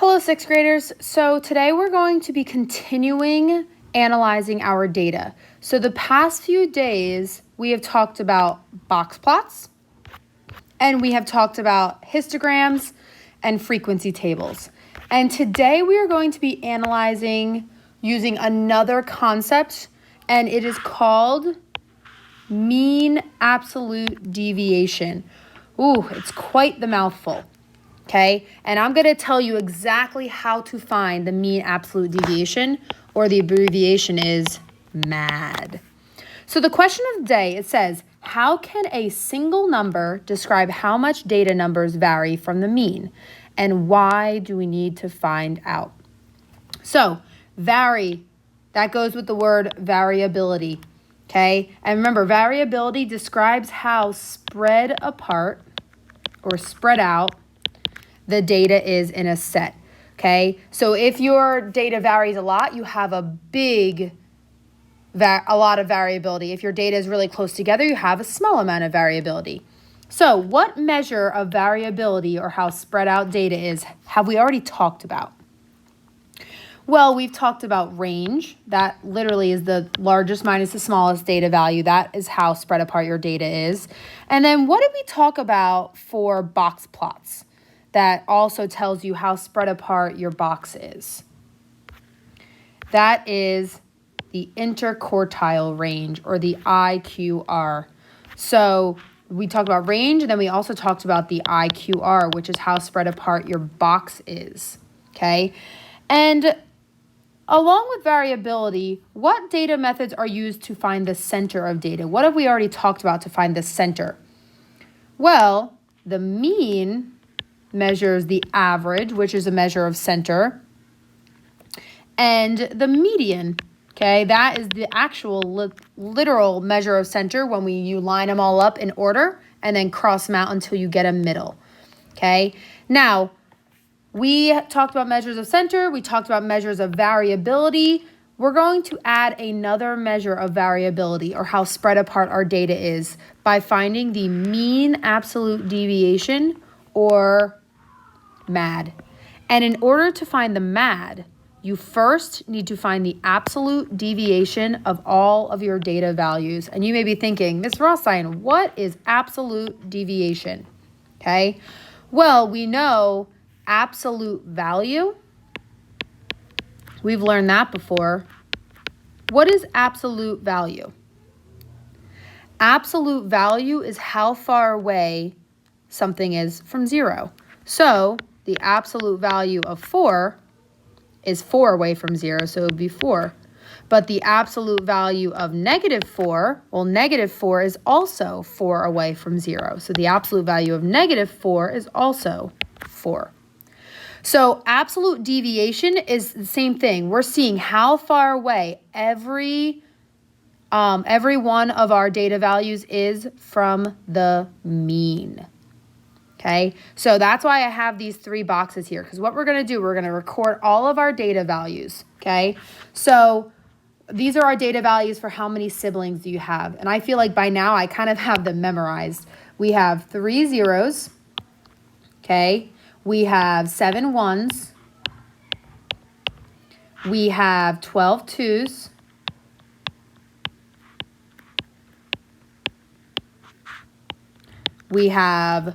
Hello, sixth graders. So today we're going to be continuing analyzing our data. So the past few days, we have talked about box plots, and we have talked about histograms and frequency tables. And today we are going to be analyzing using another concept, and it is called mean absolute deviation. Ooh, it's quite the mouthful. Okay, and I'm going to tell you exactly how to find the mean absolute deviation, or the abbreviation is MAD. So the question of the day, it says, how can a single number describe how much data numbers vary from the mean? And why do we need to find out? So vary, that goes with the word variability. Okay, and remember, variability describes how spread apart or spread out the data is in a set, okay? So if your data varies a lot, you have a lot of variability. If your data is really close together, you have a small amount of variability. So what measure of variability or how spread out data is have we already talked about? Well, we've talked about range. That literally is the largest minus the smallest data value. That is how spread apart your data is. And then what did we talk about for box plots? That also tells you how spread apart your box is. That is the interquartile range, or the IQR. So we talked about range, and then we also talked about the IQR, which is how spread apart your box is, okay? And along with variability, what data methods are used to find the center of data? What have we already talked about to find the center? Well, the mean measures the average, which is a measure of center, and the median, okay, that is the actual literal measure of center when you line them all up in order and then cross them out until you get a middle, okay? Now, we talked about measures of center, we talked about measures of variability. We're going to add another measure of variability, or how spread apart our data is, by finding the mean absolute deviation, or MAD. And in order to find the MAD, you first need to find the absolute deviation of all of your data values. And you may be thinking, Ms. Rothstein, what is absolute deviation? Okay, well, we know absolute value. We've learned that before. What is absolute value? Absolute value is how far away something is from zero. So the absolute value of 4 is 4 away from 0, so it would be 4. But the absolute value of -4, well, -4 is also 4 away from 0. So the absolute value of -4 is also 4. So absolute deviation is the same thing. We're seeing how far away every one of our data values is from the mean. Okay, so that's why I have these 3 boxes here, because what we're going to do, we're going to record all of our data values, okay? So these are our data values for how many siblings do you have, and I feel like by now I kind of have them memorized. We have 3 zeros, okay? We have 7 ones. We have 12 twos. We have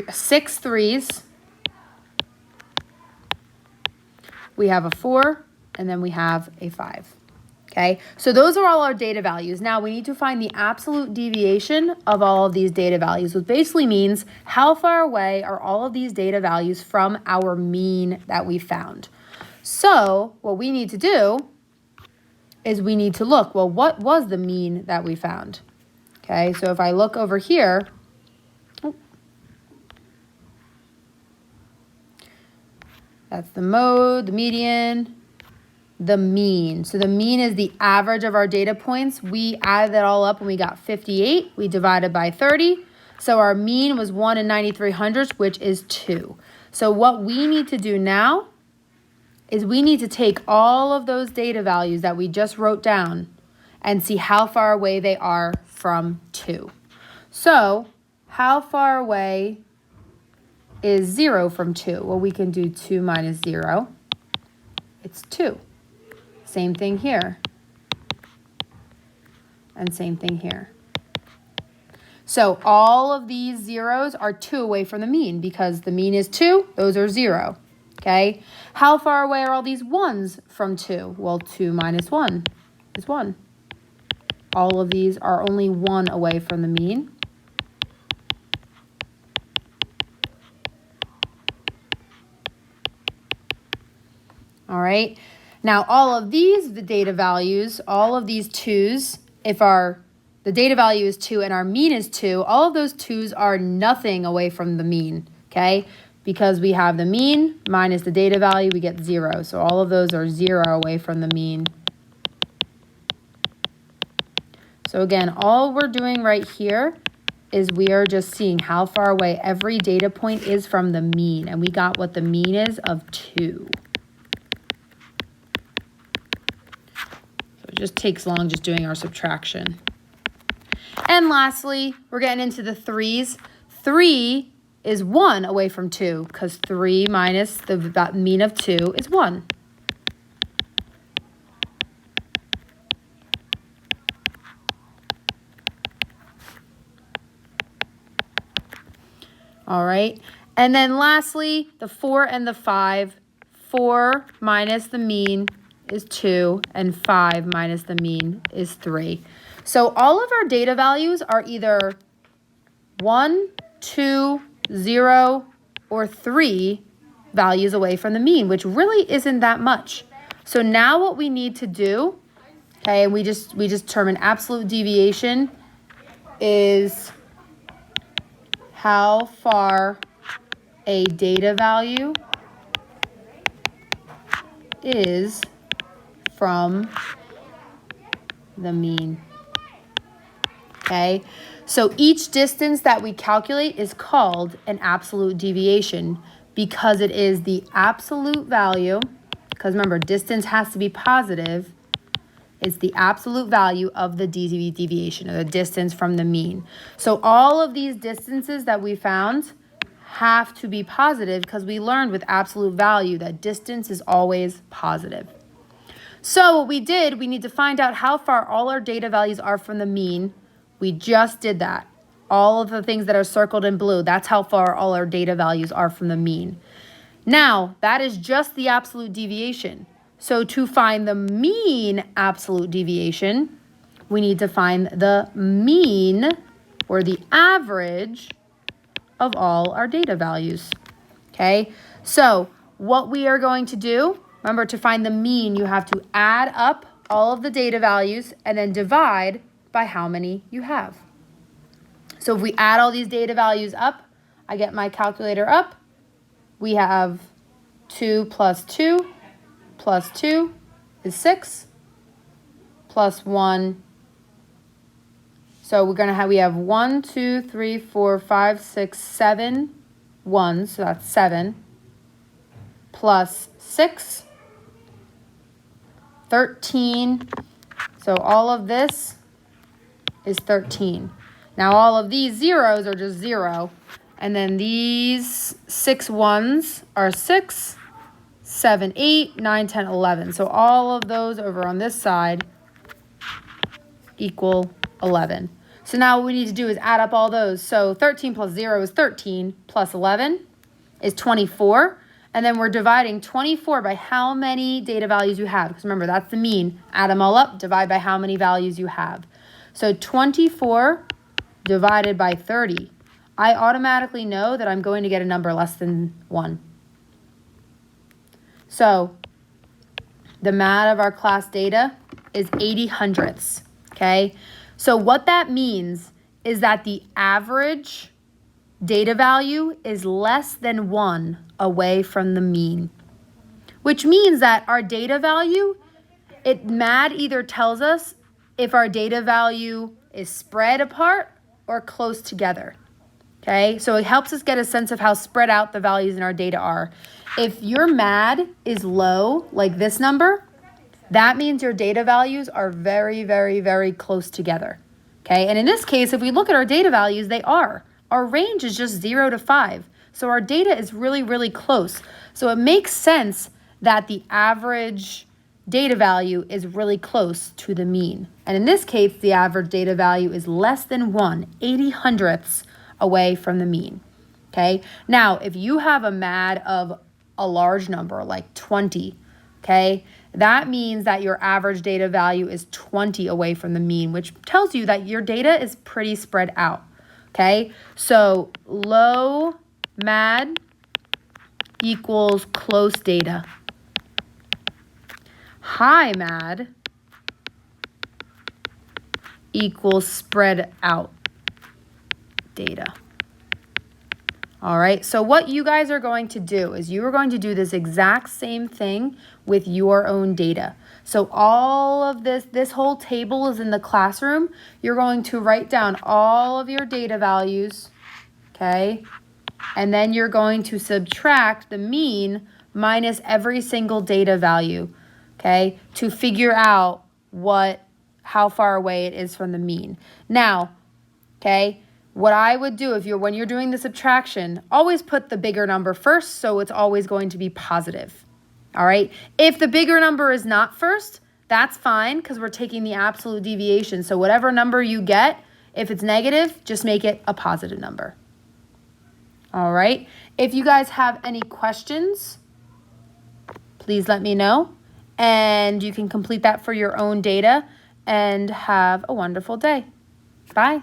6 threes, we have a 4, and then we have a 5. Okay, so those are all our data values. Now we need to find the absolute deviation of all of these data values, which basically means how far away are all of these data values from our mean that we found. So what we need to do is we need to look, well, what was the mean that we found? Okay, so if I look over here, that's the mode, the median, the mean. So the mean is the average of our data points. We added that all up and we got 58. We divided by 30. So our mean was 1 and 93/100ths, which is 2. So what we need to do now is we need to take all of those data values that we just wrote down and see how far away they are from 2. So how far away is 0 from 2? Well, we can do 2 minus 0. It's 2. Same thing here. And same thing here. So all of these zeros are 2 away from the mean because the mean is 2, those are 0. Okay? How far away are all these 1s from 2? Well, 2 minus 1 is 1. All of these are only 1 away from the mean. All right. Now, all of these, the data values, all of these 2's, if the data value is 2 and our mean is 2, all of those 2's are nothing away from the mean, okay? Because we have the mean minus the data value, we get 0. So all of those are 0 away from the mean. So again, all we're doing right here is we are just seeing how far away every data point is from the mean. And we got what the mean is of 2. So it just takes long just doing our subtraction. And lastly, we're getting into the 3's. 3 is 1 away from 2 because 3 minus the mean of 2 is 1. All right. And then lastly, the 4 and the 5. 4 minus the mean is 2 and 5 minus the mean is 3. So all of our data values are either 1, 2, 0, or 3 values away from the mean, which really isn't that much. So now what we need to do, okay, and we just determine absolute deviation is how far a data value is from the mean. Okay, so each distance that we calculate is called an absolute deviation because it is the absolute value, because remember, distance has to be positive, it's the absolute value of the deviation, or the distance from the mean. So all of these distances that we found have to be positive because we learned with absolute value that distance is always positive. So what we did, we need to find out how far all our data values are from the mean. We just did that. All of the things that are circled in blue, that's how far all our data values are from the mean. Now, that is just the absolute deviation. So to find the mean absolute deviation, we need to find the mean or the average of all our data values. Okay, so what we are going to do, remember, to find the mean, you have to add up all of the data values and then divide by how many you have. So if we add all these data values up, I get my calculator up. We have 2 plus 2 plus 2 is 6 plus 1. So we have 1, 2, 3, 4, 5, 6, 7 ones, so that's 7, plus 6, 13. So all of this is 13. Now all of these zeros are just 0. And then these 6 ones are 6, 7, 8, 9, 10, 11. So all of those over on this side equal 11. So now what we need to do is add up all those. So 13 plus 0 is 13, plus 11 is 24. And then we're dividing 24 by how many data values you have. Because remember, that's the mean. Add them all up, divide by how many values you have. So 24 divided by 30. I automatically know that I'm going to get a number less than 1. So the mat of our class data is 80 hundredths, okay? So what that means is that the average data value is less than 1 away from the mean, which means that our data value, MAD either tells us if our data value is spread apart or close together. Okay, so it helps us get a sense of how spread out the values in our data are. If your MAD is low, like this number, that means your data values are very, very, very close together. Okay, and in this case, if we look at our data values, they are. Our range is just 0 to 5. So our data is really, really close. So it makes sense that the average data value is really close to the mean. And in this case, the average data value is less than 1/80 away from the mean. Okay. Now, if you have a MAD of a large number, like 20, okay, that means that your average data value is 20 away from the mean, which tells you that your data is pretty spread out. Okay. So low MAD equals close data. High MAD equals spread out data. All right, so what you guys are going to do is you are going to do this exact same thing with your own data. So all of this whole table is in the classroom. You're going to write down all of your data values, okay? And then you're going to subtract the mean minus every single data value, okay, to figure out how far away it is from the mean. Now, okay, what I would do when you're doing the subtraction, always put the bigger number first, so it's always going to be positive. All right. If the bigger number is not first, that's fine because we're taking the absolute deviation. So whatever number you get, if it's negative, just make it a positive number. All right. If you guys have any questions, please let me know. And you can complete that for your own data and have a wonderful day. Bye.